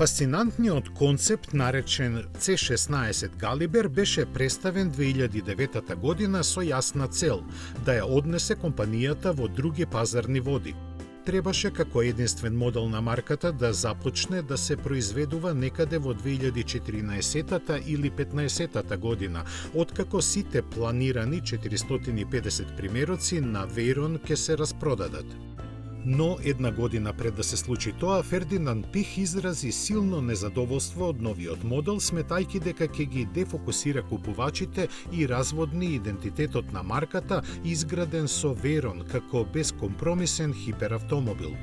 Фасцинантниот концепт наречен C16 Галибер беше представен 2009 година со јасна цел да ја однесе компанијата во други пазарни води. Требаше како единствен модел на марката да започне да се произведува некаде во 2014 или 15 година, откако сите планирани 450 примероци на Вейрон ќе се распродадат. Но една година пред да се случи тоа, Фердинанд Пих изрази силно незадоволство од новиот модел, сметајќи дека ќе ги дефокусира купувачите и разводни идентитетот на марката, изграден со Вейрон како бескомпромисен хиперавтомобил.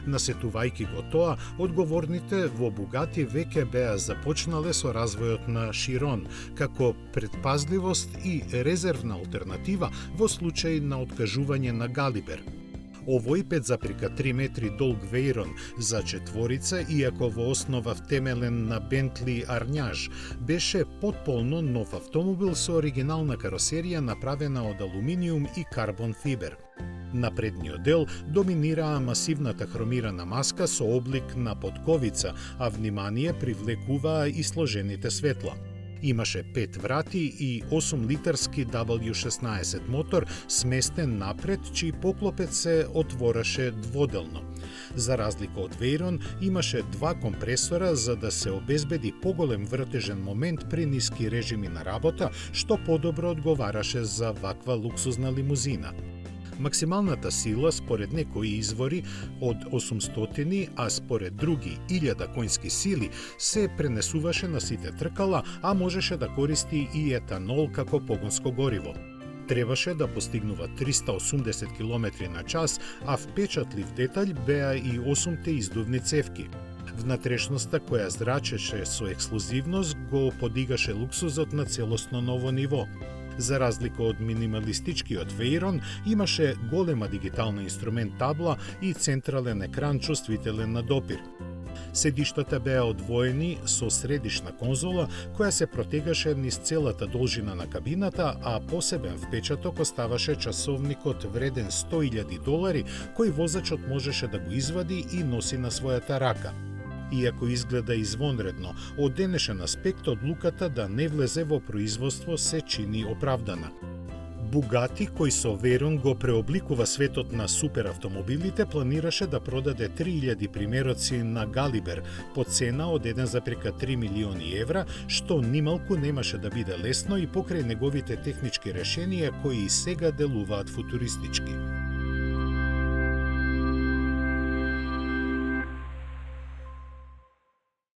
Насетувајќи го тоа, одговорните во Бугати веќе беа започнале со развојот на Широн, како предпазливост и резервна алтернатива во случај на откажување на Галибер. Овој 5,3 метри долг Вейрон за четворица, иако во основа втемелен на Бентли Арњаж, беше потполно нов автомобил со оригинална каросерија направена од алуминиум и карбон фибер. На предниот дел доминираа масивната хромирана маска со облик на потковица, а внимание привлекуваа и сложените светла. Имаше 5 врати и 8-литарски W16 мотор сместен напред, чиј поклопец се отвораше дводелно. За разлика од Вейрон, имаше 2 компресора за да се обезбеди поголем вртежен момент при ниски режими на работа, што подобро одговараше за ваква луксузна лимузина. Максималната сила, според некои извори, од 800, а според други 1000 конски сили, се пренесуваше на сите тркала, а можеше да користи и етанол како погонско гориво. Требаше да постигнува 380 км на час, а впечатлив детаљ беа и 8 издувни цевки. Внатрешноста која зрачеше со ексклузивност го подигаше луксузот на целосно ново ниво. За разлика од минималистичкиот Вейрон, имаше голема дигитална инструмент табла и централен екран чувствителен на допир. Седиштата беа одвоени со средишна конзола која се протегаше низ целата должина на кабината, а посебен впечаток оставаше часовникот вреден $100,000, кој возачот можеше да го извади и носи на својата рака. Иако изгледа извонредно, од денешен аспект одлуката да не влезе во производство се чини оправдана. Бугати, кој со Вейрон го преобликува светот на суперавтомобилите, планираше да продаде 3000 примероци на Галибер по цена од 1,3 милиони евра, што нималку немаше да биде лесно и покрај неговите технички решенија кои и сега делуваат футуристички.